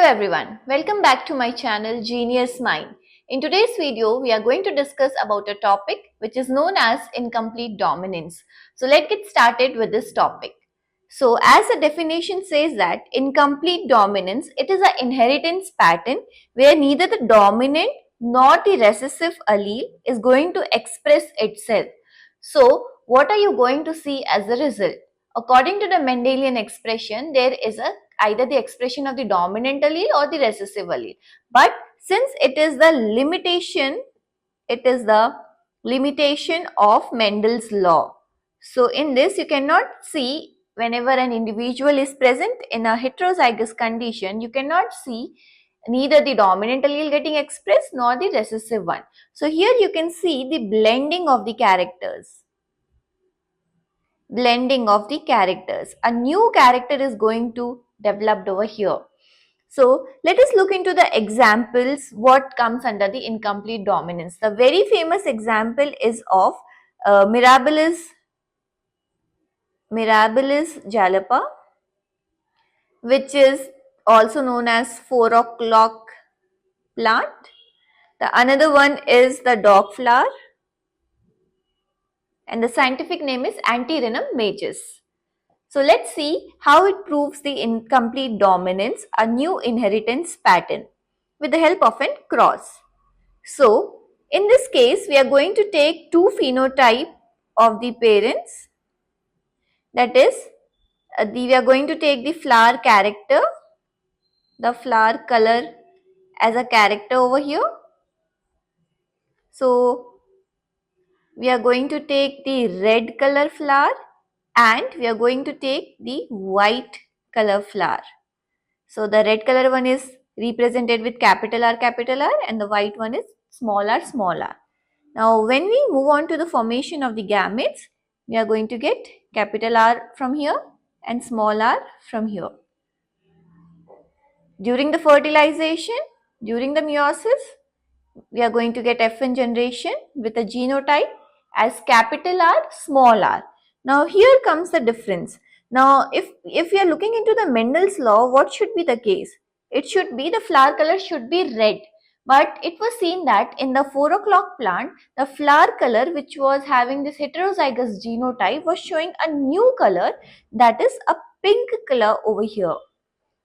everyone, welcome back to my channel Genius Mind. In today's video, we are going to discuss about a topic which is known as incomplete dominance. So let's get started with this topic. So as the definition says that incomplete dominance, it is an inheritance pattern where neither the dominant nor the recessive allele is going to express itself. So what are you going to see as a result? According to the Mendelian expression, there is either the expression of the dominant allele or the recessive allele. But since it is the limitation of Mendel's law. So in this you cannot see whenever an individual is present in a heterozygous condition, you cannot see neither the dominant allele getting expressed nor the recessive one. So here you can see the blending of the characters. A new character is going to develop over here. So let us look into the examples what comes under the incomplete dominance. The very famous example is of Mirabilis jalapa, which is also known as 4 o'clock plant. The another one is the dog flower and the scientific name is Antirrhinum majus. So let's see how it proves the incomplete dominance, a new inheritance pattern with the help of a cross. So in this case, we are going to take two phenotype of the parents. That is, we are going to take the flower character, the flower color as a character over here. So we are going to take the red color flower and we are going to take the white color flower. So the red color one is represented with capital R and the white one is small r. Now when we move on to the formation of the gametes, we are going to get capital R from here and small r from here. During the fertilization, during the meiosis, we are going to get F1 generation with a genotype as capital R, small r. Now here comes the difference. Now if we are looking into the Mendel's law, what should be the case? It should be the flower color should be red. But it was seen that in the 4 o'clock plant, the flower color which was having this heterozygous genotype was showing a new color, that is a pink color over here.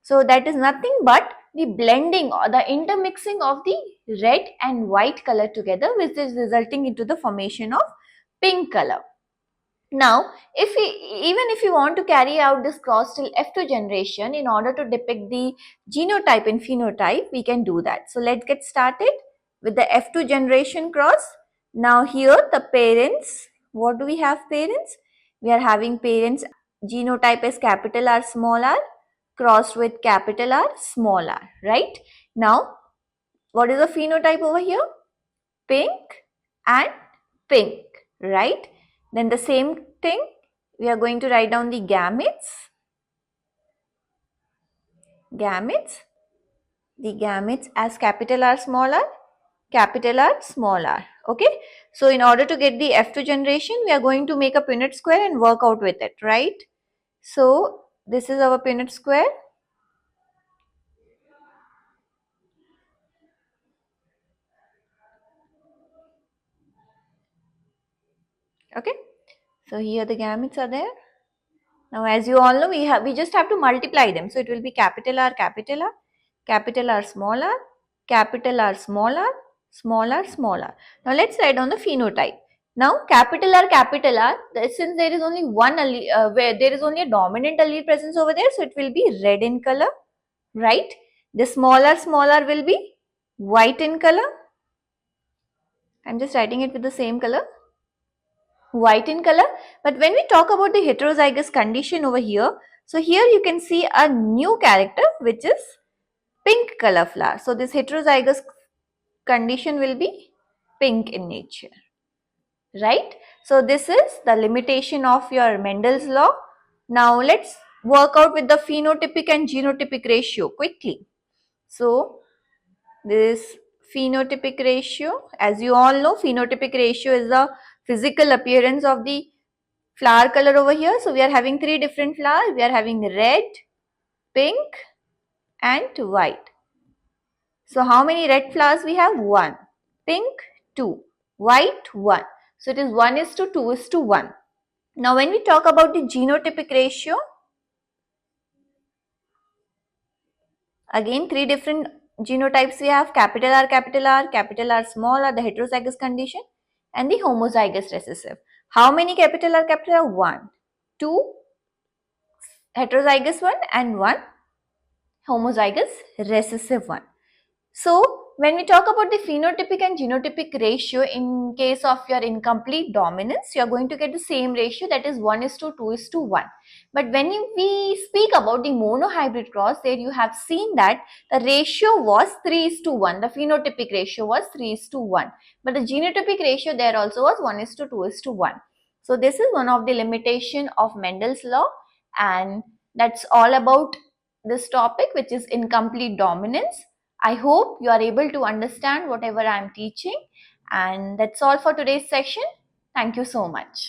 So that is nothing but the blending or the intermixing of the red and white color together, which is resulting into the formation of pink color. Now, even if you want to carry out this cross till F2 generation in order to depict the genotype and phenotype, we can do that. So let's get started with the F2 generation cross. Now here the parents, what do we have parents? We are having parents genotype as capital R, small r, crossed with capital R, small r, right? Now, what is the phenotype over here? Pink and pink, right? Then the same thing, we are going to write down the gametes. The gametes as capital R, small r, capital R, small r, okay? So, in order to get the F2 generation, we are going to make a Punnett square and work out with it, right? So, this is our Punnett square. Okay, so here the gametes are there. Now as you all know, we just have to multiply them. So it will be capital R, capital R, capital R, small r, capital R, small r, small r, small r. Now let's write down the phenotype. Now capital R, since there is only one allele, where there is only a dominant allele presence over there, so it will be red in color, right? The small r will be white in color. I'm just writing it with the same color, white in color. But when we talk about the heterozygous condition over here, so here you can see a new character which is pink color flower. So this heterozygous condition will be pink in nature, right? So this is the limitation of your Mendel's law. Now let's work out with the phenotypic and genotypic ratio quickly. So this phenotypic ratio, as you all know, phenotypic ratio is the physical appearance of the flower color over here. So we are having three different flowers. We are having red, pink and white. So how many red flowers we have? 1. Pink, 2. White, 1. So it is 1:2:1. Now when we talk about the genotypic ratio, again 3 different genotypes we have: capital R, capital R, small r, the heterozygous condition, and the homozygous recessive. How many capital R? 1. 2 heterozygous one and 1 homozygous recessive one. So when we talk about the phenotypic and genotypic ratio, in case of your incomplete dominance, you are going to get the same ratio, that is 1:2:1. But when we speak about the monohybrid cross, there you have seen that the ratio was 3:1. The phenotypic ratio was 3:1. But the genotypic ratio there also was 1:2:1. So this is one of the limitation of Mendel's law, and that's all about this topic, which is incomplete dominance. I hope you are able to understand whatever I am teaching, and that's all for today's session. Thank you so much.